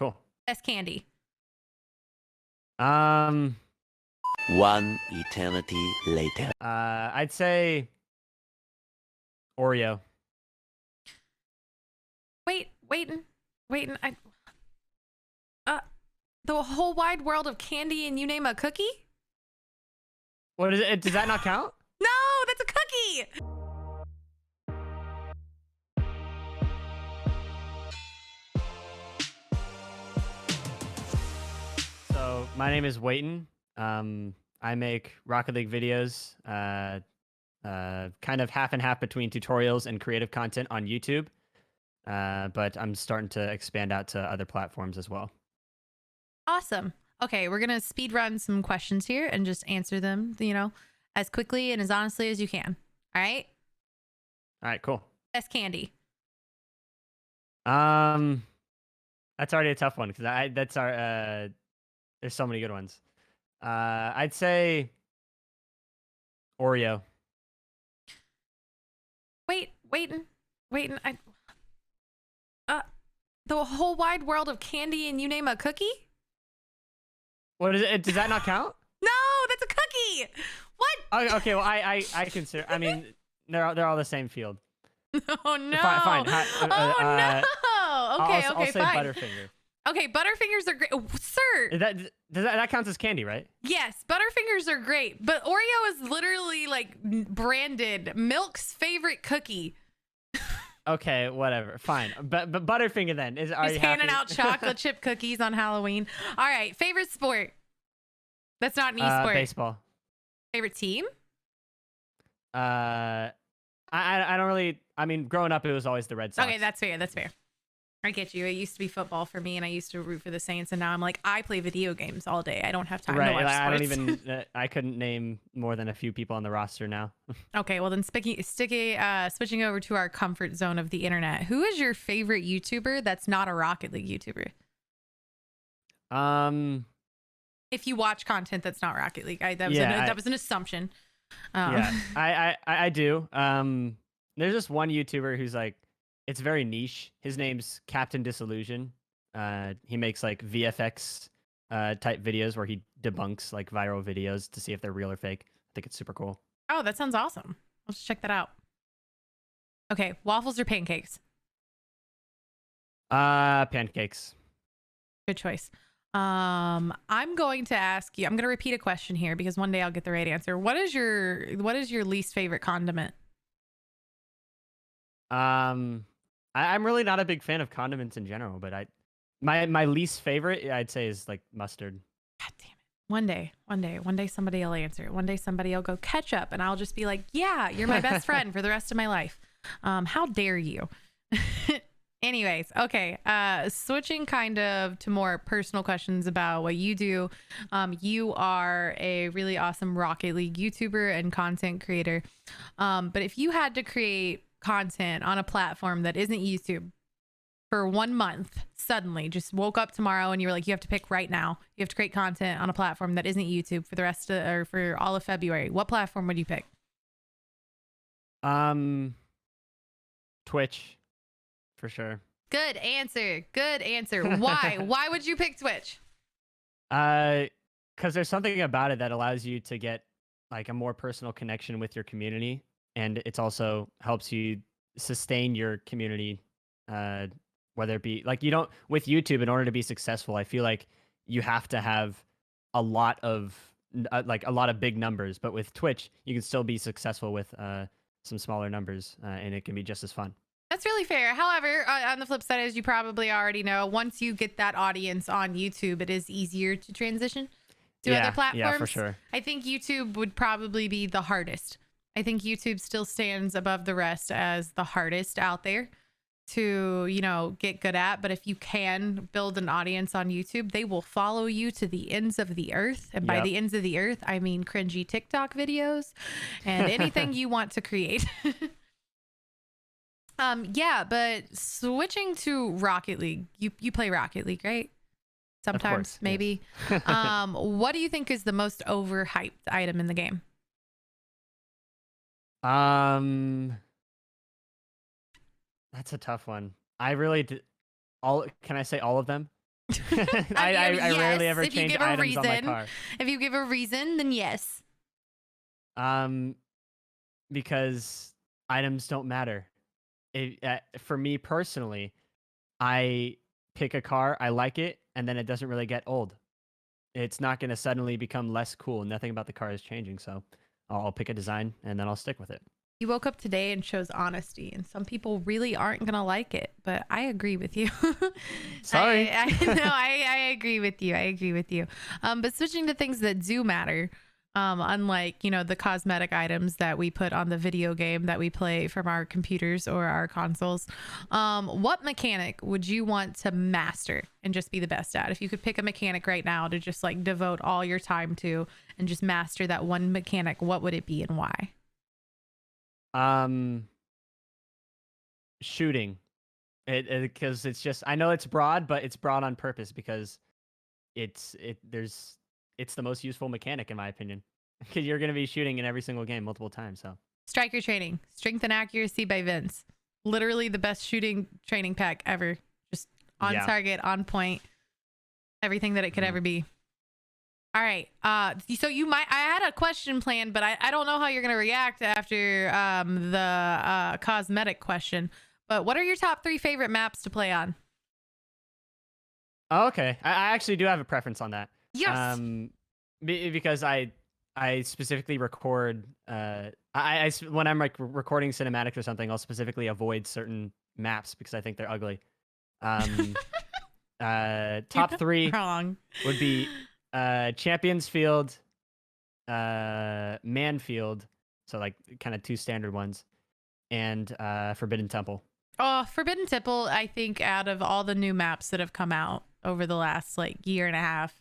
cool. Best candy. Um, One eternity later. I'd say Oreo. Waiting. The whole wide world of candy and you name a cookie? What is it? Does that not count? No, that's a cookie. So my name is Wayton. I make Rocket League videos, kind of half and half between tutorials and creative content on YouTube. But I'm starting to expand out to other platforms as well. Awesome. Okay, we're gonna speed run some questions here and just answer them, as quickly and as honestly as you can. All right. All right, cool. Best candy. That's already a tough one because that's our there's so many good ones. I'd say Oreo. Waiting. The whole wide world of candy and you name a cookie? What is it? Does that not count? No, that's a cookie. What? Okay, well I consider. I mean, they're all the same field. Oh no. Fine. No. Okay, I'll say fine. Butterfinger. Okay, Butterfingers are great. Oh, sir. That counts as candy, right? Yes, Butterfingers are great, but Oreo is literally like branded Milk's favorite cookie. Okay, whatever. Fine. But Butterfinger then is. Are He's you handing happy? out chocolate chip cookies on Halloween. All right, favorite sport. That's not an e-sport. Baseball. Favorite team. I don't really. I mean, growing up, it was always the Red Sox. Okay, that's fair. I get you. It used to be football for me, and I used to root for the Saints, and now I'm like, I play video games all day. I don't have time to watch sports. I don't even. I couldn't name more than a few people on the roster now. Okay, well then, switching over to our comfort zone of the internet. Who is your favorite YouTuber that's not a Rocket League YouTuber? If you watch content that's not Rocket League, that was an assumption. Yeah, I do. There's just one YouTuber who's like, it's very niche. His name's Captain Disillusion. He makes like VFX type videos where he debunks like viral videos to see if they're real or fake. I think it's super cool. Oh, that sounds awesome. Let's check that out. Okay, waffles or pancakes? Pancakes. Good choice. I'm going to ask you. I'm going to repeat a question here because one day I'll get the right answer. What is your least favorite condiment? I'm really not a big fan of condiments in general, but my least favorite I'd say is like mustard. God damn it. One day somebody will answer it. One day somebody will go ketchup and I'll just be like, yeah, you're my best friend for the rest of my life. How dare you? Anyways, okay. Switching kind of to more personal questions about what you do. You are a really awesome Rocket League YouTuber and content creator. But if you had to create content on a platform that isn't YouTube for 1 month, suddenly just woke up tomorrow and you were like, you have to pick right now. You have to create content on a platform that isn't YouTube for the rest of, or for all of February. What platform would you pick? Twitch, for sure. Good answer. Why? Why would you pick Twitch? Because there's something about it that allows you to get like a more personal connection with your community. And it's also helps you sustain your community, whether it be like with YouTube, in order to be successful, I feel like you have to have a lot of big numbers. But with Twitch, you can still be successful with some smaller numbers, and it can be just as fun. That's really fair. However, on the flip side, as you probably already know, once you get that audience on YouTube, it is easier to transition to other platforms. Yeah, for sure. I think YouTube would probably be the hardest. I think YouTube still stands above the rest as the hardest out there to, get good at. But if you can build an audience on YouTube, they will follow you to the ends of the earth. And by the ends of the earth, I mean cringy TikTok videos and anything you want to create. Yeah, but switching to Rocket League, you play Rocket League, right? Sometimes, course, maybe. Yes. What do you think is the most overhyped item in the game? That's a tough one. I really did. Can I say all of them? I rarely ever if you change give a items on my reason. car. If you give a reason, then yes. Because items don't matter. For me personally, I pick a car, I like it, and then it doesn't really get old. It's not going to suddenly become less cool. Nothing about the car is changing, so I'll pick a design and then I'll stick with it. You woke up today and chose honesty, and some people really aren't gonna like it, but I agree with you. Sorry. I agree with you. I agree with you. But switching to things that do matter, unlike, you know, the cosmetic items that we put on the video game that we play from our computers or our consoles, what mechanic would you want to master and just be the best at? If you could pick a mechanic right now to just like devote all your time to and just master that one mechanic, what would it be and why? Shooting. Because it's just, I know it's broad, but it's broad on purpose because it's the most useful mechanic in my opinion. Because you're gonna be shooting in every single game multiple times. So Striker training, strength and accuracy by Vince. Literally the best shooting training pack ever. Just on target, on point, everything that it could ever be. All right. So I had a question planned, but I don't know how you're going to react after the cosmetic question. But what are your top 3 favorite maps to play on? Oh, okay. I actually do have a preference on that. Yes. Because I specifically record, when I'm like recording cinematics or something, I'll specifically avoid certain maps because I think they're ugly. Top 3 Wrong. would be Champions Field, Manfield, so like kind of 2 standard ones, and Forbidden Temple. Oh, Forbidden Temple, I think out of all the new maps that have come out over the last like year and a half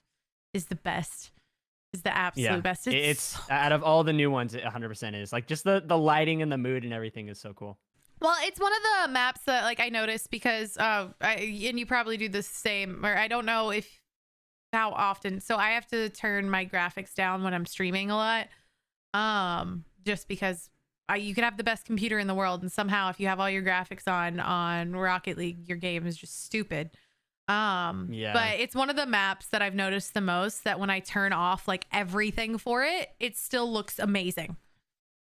is the best. Is the absolute best. It's out of all the new ones, it 100% is. Like just the lighting and the mood and everything is so cool. Well, it's one of the maps that like I noticed because and you probably do the same, or I don't know if how often. So I have to turn my graphics down when I'm streaming a lot. Just because you could have the best computer in the world and somehow if you have all your graphics on Rocket League, your game is just stupid. But it's one of the maps that I've noticed the most that when I turn off like everything for it, it still looks amazing.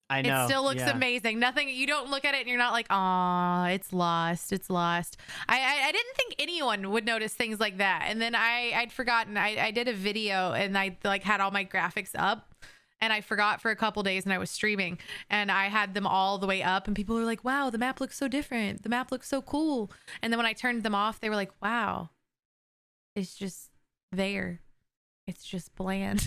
I know. It still looks amazing. Nothing, you don't look at it and you're not like, "Aw, it's lost. It's lost." I didn't think anyone would notice things like that. And then I'd forgotten. I did a video and I like had all my graphics up and I forgot for a couple days and I was streaming and I had them all the way up and people were like, "Wow, the map looks so different. The map looks so cool." And then when I turned them off, they were like, "Wow, it's just there. It's just bland."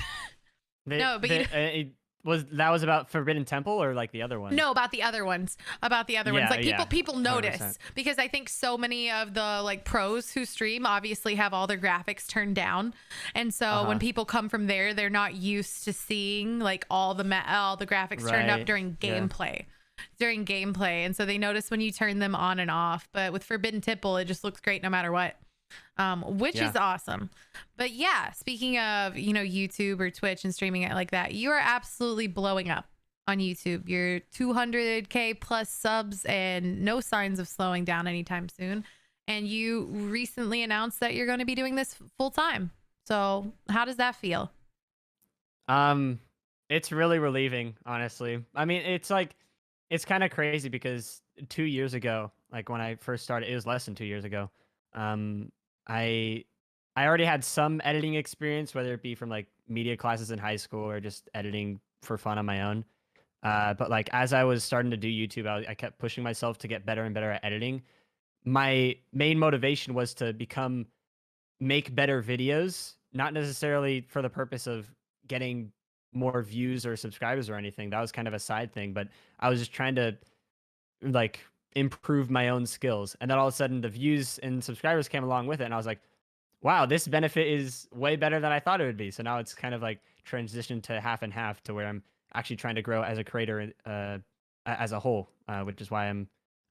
Was about Forbidden Temple or like the other one? No, about the other ones. About the other ones. Like people notice 100%. because I think so many of the like pros who stream obviously have all their graphics turned down. And so when people come from there, they're not used to seeing like all the graphics turned up during gameplay. During gameplay. And so they notice when you turn them on and off. But with Forbidden Temple, it just looks great no matter what. Which is awesome. But yeah, speaking of, you know, YouTube or Twitch and streaming it like that, you are absolutely blowing up on YouTube. You're 200K plus subs and no signs of slowing down anytime soon. And you recently announced that you're going to be doing this full time. So how does that feel? It's really relieving, honestly. I mean, it's kind of crazy because 2 years ago, like when I first started, it was less than 2 years ago. I already had some editing experience, whether it be from like media classes in high school or just editing for fun on my own. But like as I was starting to do YouTube, I kept pushing myself to get better and better at editing. My main motivation was to make better videos, not necessarily for the purpose of getting more views or subscribers or anything. That was kind of a side thing, but I was just trying to like improve my own skills. And then all of a sudden the views and subscribers came along with it. And I was like, wow, this benefit is way better than I thought it would be. So now it's kind of like transitioned to half and half to where I'm actually trying to grow as a creator as a whole, which is why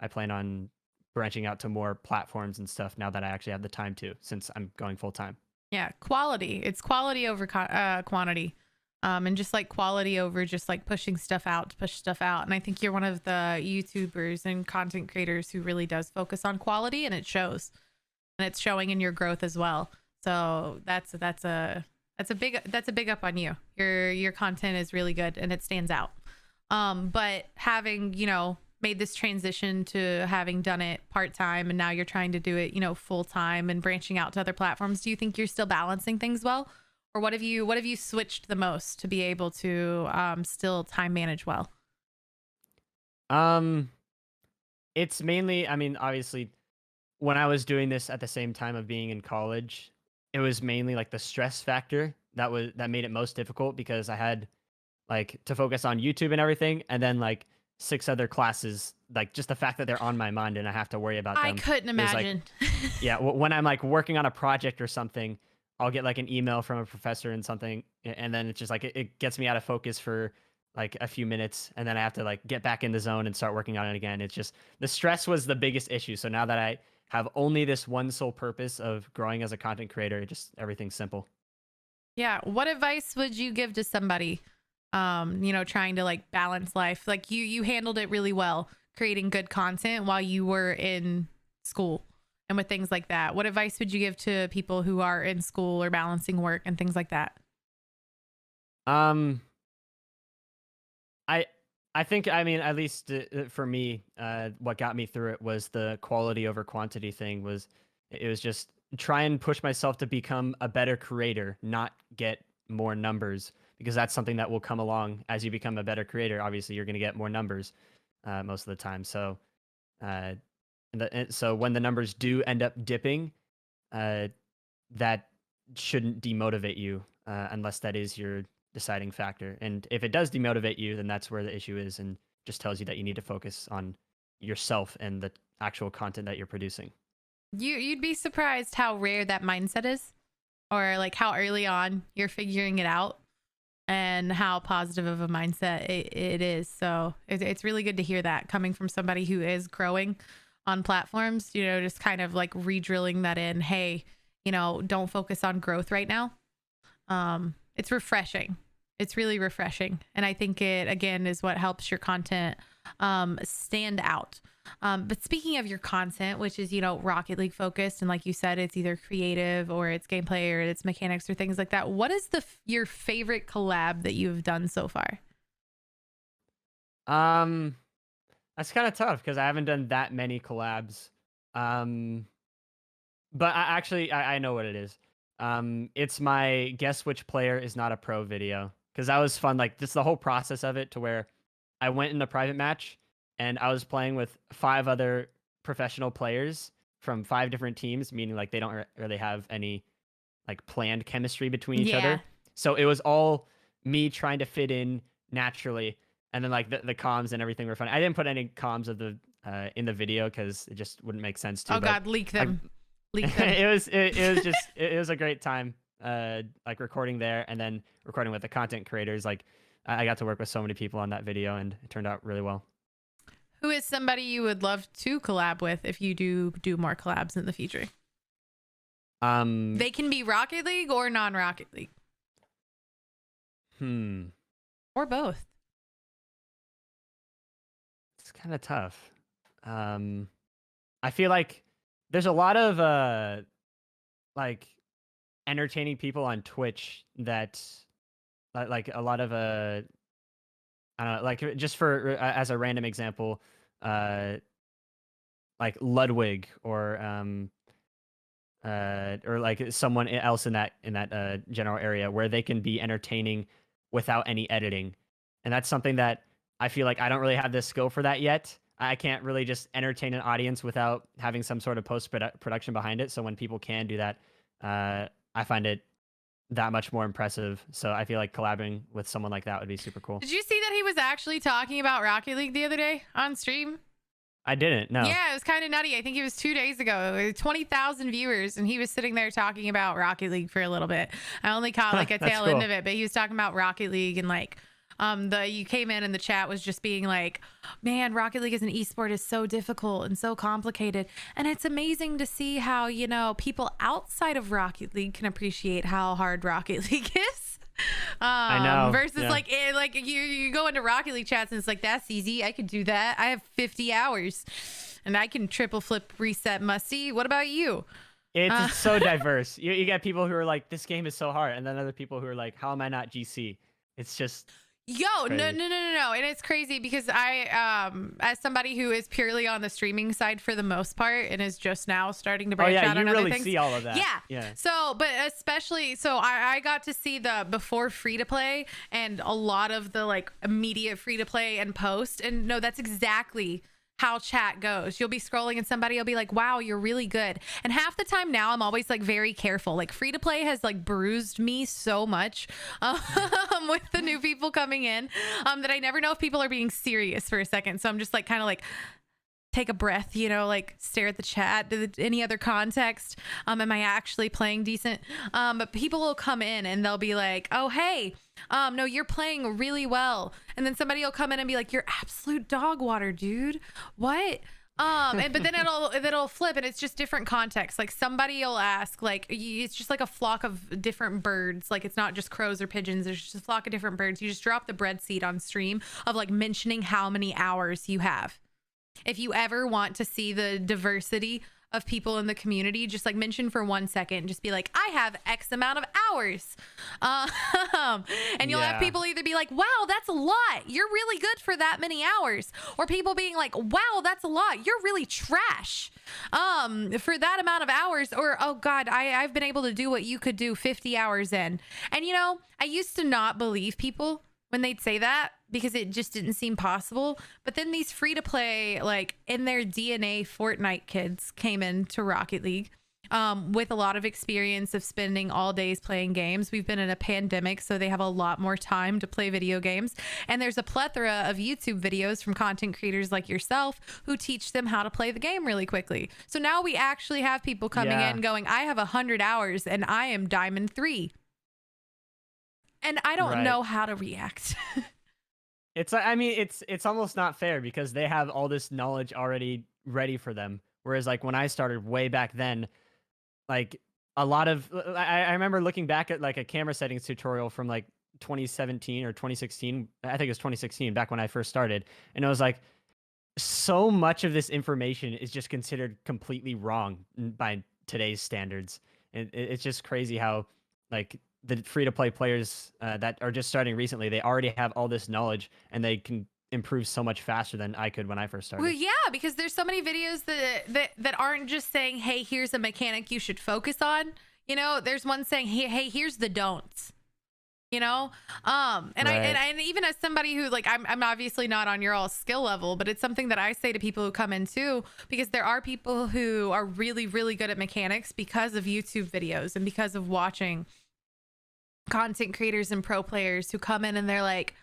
I plan on branching out to more platforms and stuff now that I actually have the time to, since I'm going full time. Yeah, quality. It's quality over quantity. And just like quality over just like pushing stuff out to push stuff out. And I think you're one of the YouTubers and content creators who really does focus on quality, and it shows. And it's showing in your growth as well. So that's a big up on you. Your content is really good and it stands out. But having, made this transition to having done it part-time and now you're trying to do it, full-time and branching out to other platforms, do you think you're still balancing things well? Or what have you switched the most to be able to still time manage well? It's mainly, I mean, obviously when I was doing this at the same time of being in college, it was mainly like the stress factor that made it most difficult because I had like to focus on YouTube and everything, and then like 6 other classes, like just the fact that they're on my mind and I have to worry about them. I couldn't imagine. Yeah, when I'm like working on a project or something, I'll get like an email from a professor and something, and then it's just like it gets me out of focus for like a few minutes, and then I have to like get back in the zone and start working on it again. It's just the stress was the biggest issue. So now that I have only this one sole purpose of growing as a content creator, just everything's simple. Yeah. What advice would you give to somebody, trying to like balance life? Like you handled it really well, creating good content while you were in school and with things like that. What advice would you give to people who are in school or balancing work and things like that? I think, I mean, at least for me, what got me through it was the quality over quantity thing. It was just try and push myself to become a better creator, not get more numbers, because that's something that will come along as you become a better creator. Obviously, you're going to get more numbers most of the time. So, so when the numbers do end up dipping, that shouldn't demotivate you unless that is your deciding factor. And if it does demotivate you, then that's where the issue is, and just tells you that you need to focus on yourself and the actual content that you're producing. You'd be surprised how rare that mindset is, or like how early on you're figuring it out and how positive of a mindset it is. So it's really good to hear that coming from somebody who is growing on platforms, just kind of like re-drilling that in. Hey, don't focus on growth right now. It's refreshing. It's really refreshing. And I think it, again, is what helps your content stand out. But speaking of your content, which is, Rocket League focused, and like you said, it's either creative or it's gameplay or it's mechanics or things like that. What is your favorite collab that you've done so far? That's kind of tough because I haven't done that many collabs. But I know what it is. It's my guess which player is not a pro video, because that was fun. Like just the whole process of it, to where I went in a private match and I was playing with 5 other professional players from 5 different teams, meaning like they don't really have any like planned chemistry between each other. So it was all me trying to fit in naturally, and then like the comms and everything were fun. I didn't put any comms of the in the video because it just wouldn't make sense to. Oh God, leak them. It was a great time, like recording there and then recording with the content creators. Like I got to work with so many people on that video, and it turned out really well. Who is somebody you would love to collab with if you do more collabs in the future? They can be Rocket League or non-Rocket League. Or both. It's kind of tough. I feel like there's a lot of like entertaining people on Twitch that like a lot of I don't know, like just for as a random example, like Ludwig or like someone else in that general area, where they can be entertaining without any editing. And that's something that I feel like I don't really have the skill for that yet. I can't really just entertain an audience without having some sort of post-production behind it. So when people can do that, I find it that much more impressive. So I feel like collabing with someone like that would be super cool. Did you see that he was actually talking about Rocket League the other day on stream? I didn't, no. Yeah, it was kind of nutty. I think it was 2 days ago. 20,000 viewers, and he was sitting there talking about Rocket League for a little bit. I only caught like a tail end of it, but he was talking about Rocket League, and like you came in and the chat was just being like, man, Rocket League as an esport is so difficult and so complicated. And it's amazing to see how, people outside of Rocket League can appreciate how hard Rocket League is. I know. Versus like you go into Rocket League chats and it's like, that's easy. I could do that. I have 50 hours and I can triple flip reset Musty. What about you? Uh, It's so diverse. You get people who are like, this game is so hard, and then other people who are like, how am I not GC? It's just Yo, no, no, crazy. no, no, no. And it's crazy because as somebody who is purely on the streaming side for the most part and is just now starting to Oh branch yeah, out you on other really things. see all of that. Yeah. Yeah. So, but especially, so I got to see the before free to play and a lot of the like immediate free to play and post. And no, that's exactly how chat goes. You'll be scrolling and somebody will be like, wow, you're really good. And half the time now I'm always like very careful. Like free to play has like bruised me so much with the new people coming in that I never know if people are being serious for a second. So I'm just like kind of like take a breath, you know, like stare at the chat, any other context. Am I actually playing decent? But people will come in and they'll be like, oh, hey, no, you're playing really well. And then somebody will come in and be like, you're absolute dog water, dude. What? But then it'll flip and it's just different context. Like somebody will ask, like, it's just like a flock of different birds. Like it's not just crows or pigeons. There's just a flock of different birds. You just drop the bread seed on stream of like mentioning how many hours you have. If you ever want to see the diversity of people in the community, just like mention for 1 second, just be like, I have X amount of hours. And you'll have people either be like, wow, that's a lot. You're really good for that many hours. Or people being like, wow, that's a lot. You're really trash for that amount of hours. Or, oh God, I've been able to do what you could do 50 hours in. And you know, I used to not believe people when they'd say that because it just didn't seem possible. But then these free to play, like in their DNA Fortnite kids came into Rocket League with a lot of experience of spending all days playing games. We've been in a pandemic, so they have a lot more time to play video games. And there's a plethora of YouTube videos from content creators like yourself who teach them how to play the game really quickly. So now we actually have people coming in going, I have 100 hours and I am Diamond 3. And I don't know how to react. I mean, it's almost not fair because they have all this knowledge already ready for them. Whereas like when I started way back then, like a lot of, I remember looking back at like a camera settings tutorial from like 2017 or 2016. I think it was 2016 back when I first started. And it was like, so much of this information is just considered completely wrong by today's standards. And it's just crazy how like the free-to-play players that are just starting recently, they already have all this knowledge and they can improve so much faster than I could when I first started. Well, yeah, because there's so many videos that aren't just saying, hey, here's a mechanic you should focus on. You know, there's one saying, hey, here's the don'ts. You know, and even as somebody who like I'm obviously not on your all skill level, but it's something that I say to people who come in too, because there are people who are really, really good at mechanics because of YouTube videos and because of watching content creators and pro players who come in and they're like,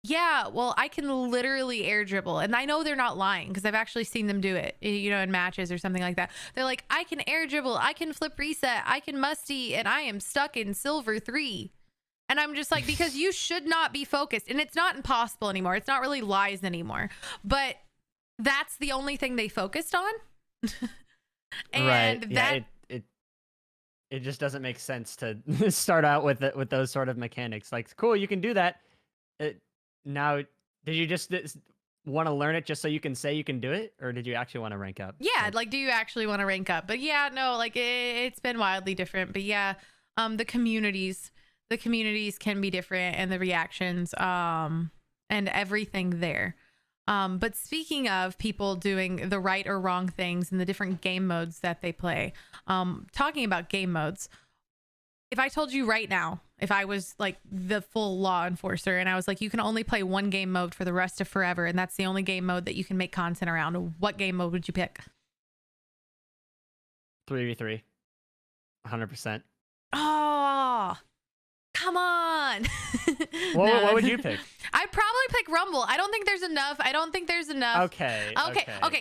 yeah, well, I can literally air dribble. And I know they're not lying because I've actually seen them do it, you know, in matches or something like that. They're like, I can air dribble, I can flip reset, I can musty, and I am stuck in silver 3. And I'm just like, because you should not be focused. And it's not impossible anymore. It's not really lies anymore. But that's the only thing they focused on. And that it just doesn't make sense to start out with those sort of mechanics. Like, cool, you can do that. Now, did you just want to learn it just so you can say you can do it, or did you actually want to rank up? Yeah, like, do you actually want to rank up? But yeah, no, like it's been wildly different. But yeah, the communities can be different, and the reactions, and everything there. But speaking of people doing the right or wrong things and the different game modes that they play, talking about game modes, if I told you right now, if I was like the full law enforcer and I was like, you can only play one game mode for the rest of forever, and that's the only game mode that you can make content around, what game mode would you pick? 3v3. 100%. Oh, come on. What would you pick? I'd probably pick Rumble. I don't think there's enough. Okay.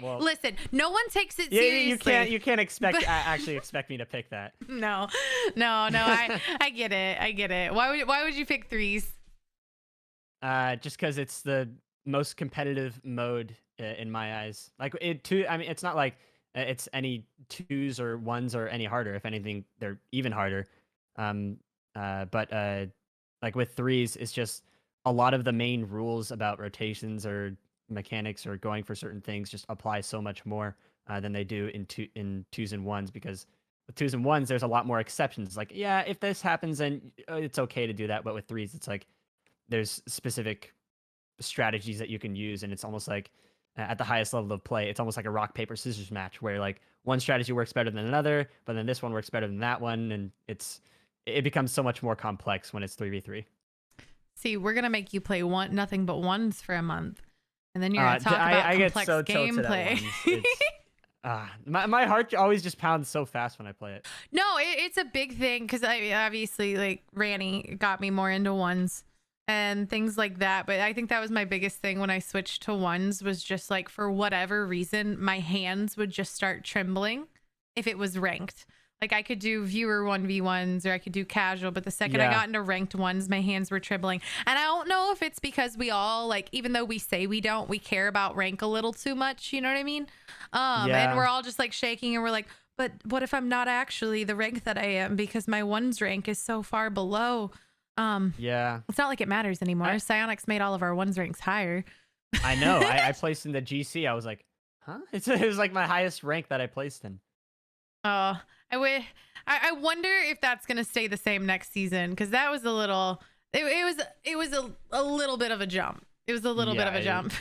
Well, listen, no one takes it yeah, seriously. you can't actually expect me to pick that. No. I get it. Why would you pick threes? Just because it's the most competitive mode in my eyes. Like I mean, it's not like it's any 2s or 1s or any harder. If anything, they're even harder. But like with 3s, it's just a lot of the main rules about rotations or mechanics or going for certain things just apply so much more than they do in 2s and 1s, because With 2s and 1s, there's a lot more exceptions. Like, yeah, if this happens, then it's okay to do that. But with 3s, it's like there's specific strategies that you can use, and it's almost like at the highest level of play, it's almost like a rock paper scissors match where like one strategy works better than another, but then this one works better than that one, and it becomes so much more complex when it's 3v3. See, we're gonna make you play nothing but 1s for a month, and then you're gonna talk about complex get so gameplay. My heart always just pounds so fast when I play it. No, it's a big thing because I obviously like Ranny got me more into 1s and things like that. But I think that was my biggest thing when I switched to 1s was just like, for whatever reason, my hands would just start trembling if it was ranked. Like I could do viewer 1v1s or I could do casual, but the second I got into ranked 1s, my hands were trembling. And I don't know if it's because we all, like, even though we say we don't, we care about rank a little too much. You know what I mean? And we're all just like shaking and we're like, but what if I'm not actually the rank that I am because my 1s rank is so far below? It's not like it matters anymore. Psyonix made all of our 1s ranks higher. I know. I placed in the GC. I was like, huh? It was like my highest rank that I placed in. I wonder if that's gonna stay the same next season, because that was a little. It was a little bit of a jump. It was a little bit of a jump.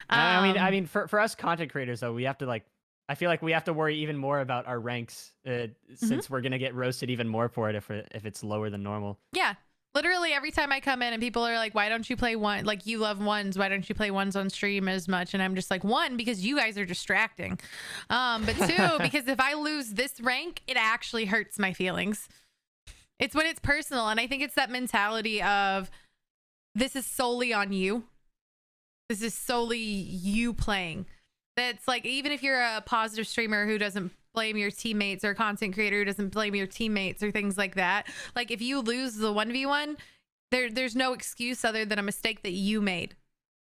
I mean, for us content creators though, we have to like. I feel like we have to worry even more about our ranks since we're gonna get roasted even more for it if it's lower than normal. Yeah. Literally every time I come in and people are like, why don't you play 1? Like, you love 1s. Why don't you play 1s on stream as much? And I'm just like, 1, because you guys are distracting. But 2, because if I lose this rank, it actually hurts my feelings. It's when it's personal. And I think it's that mentality of this is solely on you. This is solely you playing. That's like, even if you're a positive streamer who doesn't blame your teammates, or content creator who doesn't blame your teammates or things like that, like if you lose the 1v1, there's no excuse other than a mistake that you made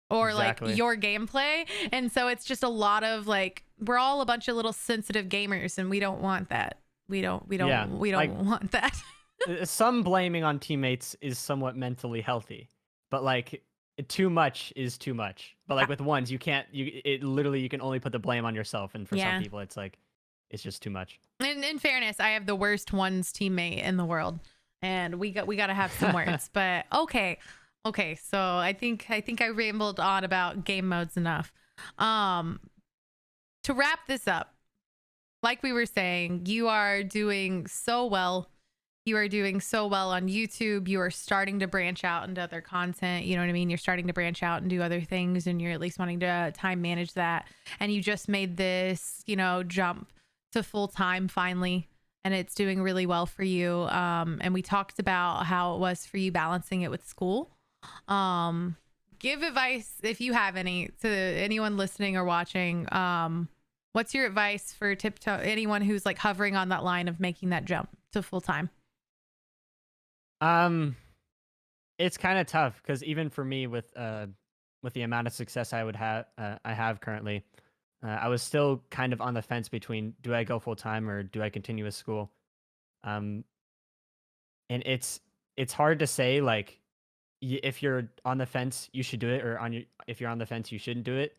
or like your gameplay. And so it's just a lot of like, we're all a bunch of little sensitive gamers and we don't want that. We don't want that. Some blaming on teammates is somewhat mentally healthy, but like too much is too much. But like with 1s, you can only put the blame on yourself, and for some people it's like it's just too much. And in fairness, I have the worst 1s teammate in the world, and we got to have some words. But okay. So I think I rambled on about game modes enough. To wrap this up, like we were saying, you are doing so well. You are doing so well on YouTube. You are starting to branch out into other content. You know what I mean? You're starting to branch out and do other things, and you're at least wanting to time manage that. And you just made this, jump to full time finally, and it's doing really well for you. And we talked about how it was for you balancing it with school. Give advice, if you have any, to anyone listening or watching. What's your advice for anyone who's like hovering on that line of making that jump to full time? It's kind of tough because even for me with the amount of success I have currently, I was still kind of on the fence between, do I go full time or do I continue with school? And it's hard to say, like, if you're on the fence, you should do it, or if you're on the fence, you shouldn't do it,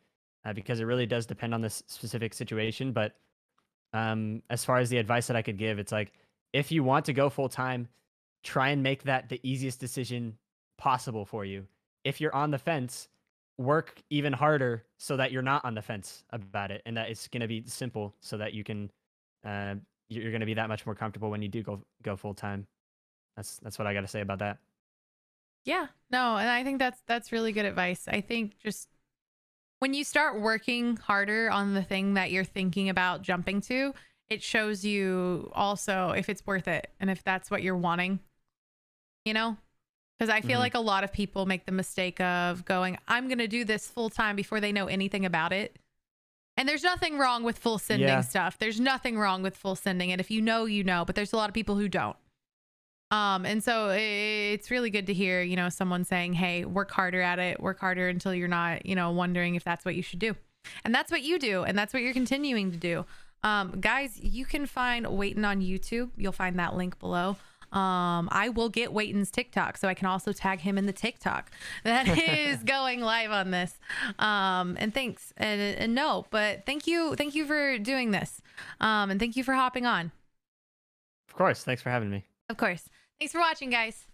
because it really does depend on this specific situation. But as far as the advice that I could give, it's like, if you want to go full time, try and make that the easiest decision possible for you. If you're on the fence, work even harder so that you're not on the fence about it, and that it's going to be simple so that you can you're going to be that much more comfortable when you do go full time. That's what I got to say about that. Yeah, no, and I think that's really good advice. I think just when you start working harder on the thing that you're thinking about jumping to, it shows you also if it's worth it and if that's what you're wanting, because I feel like a lot of people make the mistake of going, I'm going to do this full time before they know anything about it. And there's nothing wrong with full sending stuff. There's nothing wrong with full sending it. If you know, but there's a lot of people who don't. And so it's really good to hear, someone saying, hey, work harder at it, work harder until you're not, wondering if that's what you should do. And that's what you do. And that's what you're continuing to do. Guys, you can find WAYTON on YouTube. You'll find that link below. I will get WAYTON's TikTok, so I can also tag him in the TikTok that is going live on this. And thanks. And no, but thank you for doing this. And thank you for hopping on. Of course. Thanks for having me. Of course. Thanks for watching, guys.